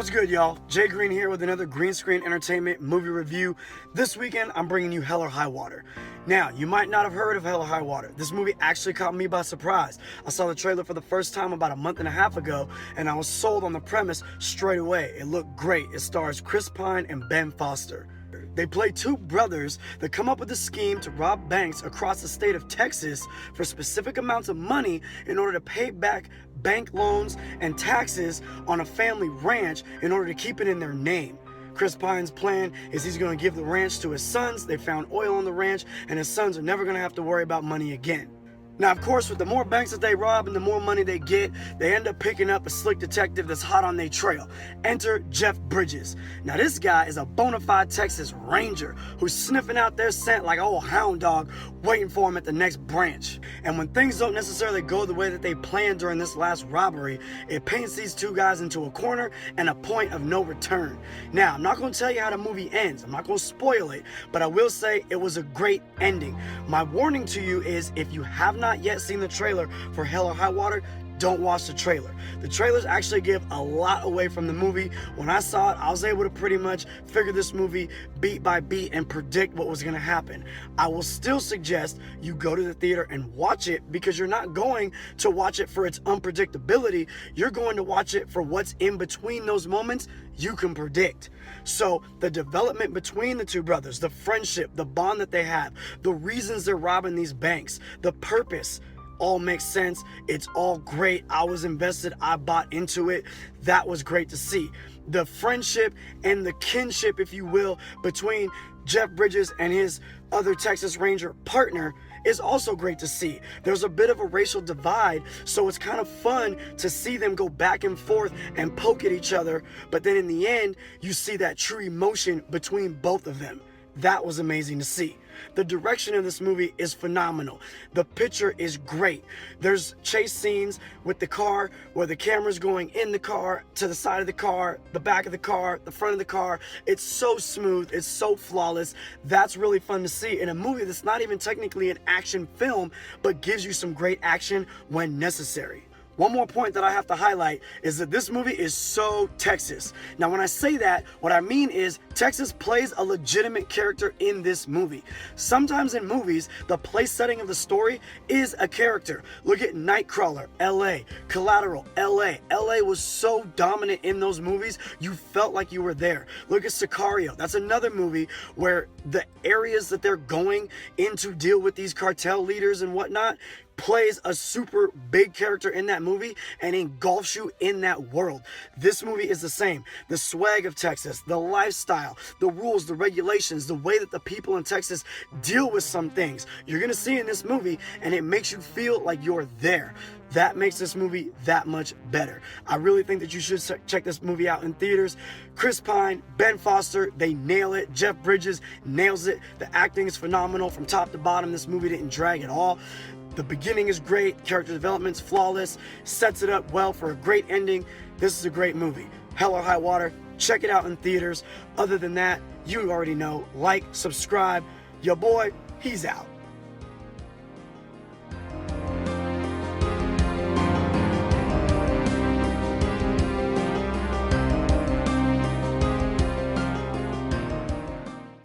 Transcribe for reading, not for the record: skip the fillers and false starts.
What's good, y'all? Jay Green here with another Green Screen Entertainment movie review. This weekend, I'm bringing you Hell or High Water. Now, you might not have heard of Hell or High Water. This movie actually caught me by surprise. I saw the trailer for the first time about a month and a half ago, and I was sold on the premise straight away. It looked great. It stars Chris Pine and Ben Foster. They play two brothers that come up with a scheme to rob banks across the state of Texas for specific amounts of money in order to pay back bank loans and taxes on a family ranch in order to keep it in their name. Chris Pine's plan is he's going to give the ranch to his sons. They found oil on the ranch, and his sons are never going to have to worry about money again. Now, of course, with the more banks that they rob and the more money they get, they end up picking up a slick detective that's hot on their trail. Enter Jeff Bridges. Now, this guy is a bona fide Texas Ranger who's sniffing out their scent like an old hound dog, waiting for him at the next branch. And when things don't necessarily go the way that they planned during this last robbery, it paints these two guys into a corner and a point of no return. Now, I'm not going to tell you how the movie ends. I'm not going to spoil it, but I will say it was a great ending. My warning to you is if you have not yet seen the trailer for Hell or High Water, don't watch the trailer. The trailers actually give a lot away from the movie. When I saw it, I was able to pretty much figure this movie beat by beat and predict what was going to happen. I will still suggest you go to the theater and watch it because you're not going to watch it for its unpredictability. You're going to watch it for what's in between those moments you can predict. So the development between the two brothers, the friendship, the bond that they have, the reasons they're robbing these banks, the purpose, all makes sense. It's all great. I was invested. I bought into it. That was great to see. The friendship and the kinship, if you will, between Jeff Bridges and his other Texas Ranger partner is also great to see. There's a bit of a racial divide, so it's kind of fun to see them go back and forth and poke at each other, but then in the end, you see that true emotion between both of them. That was amazing to see. The direction of this movie is phenomenal. The picture is great. There's chase scenes with the car where the camera's going in the car, to the side of the car, the back of the car, the front of the car. It's so smooth. It's so flawless. That's really fun to see in a movie that's not even technically an action film, but gives you some great action when necessary. One more point that I have to highlight is that this movie is so Texas. Now, when I say that, what I mean is Texas plays a legitimate character in this movie. Sometimes in movies, the place setting of the story is a character. Look at Nightcrawler, LA, Collateral, LA. LA was so dominant in those movies, you felt like you were there. Look at Sicario. That's another movie where the areas that they're going in to deal with these cartel leaders and whatnot plays a super big character in that movie and engulfs you in that world. This movie is the same. The swag of Texas, the lifestyle, the rules, the regulations, the way that the people in Texas deal with some things, you're gonna see in this movie, and it makes you feel like you're there. That makes this movie that much better. I really think that you should check this movie out in theaters. Chris Pine, Ben Foster, they nail it. Jeff Bridges nails it. The acting is phenomenal from top to bottom. This movie didn't drag at all. The beginning is great, character development's flawless, sets it up well for a great ending. This is a great movie. Hell or High Water, check it out in theaters. Other than that, you already know, like, subscribe. Your boy, he's out.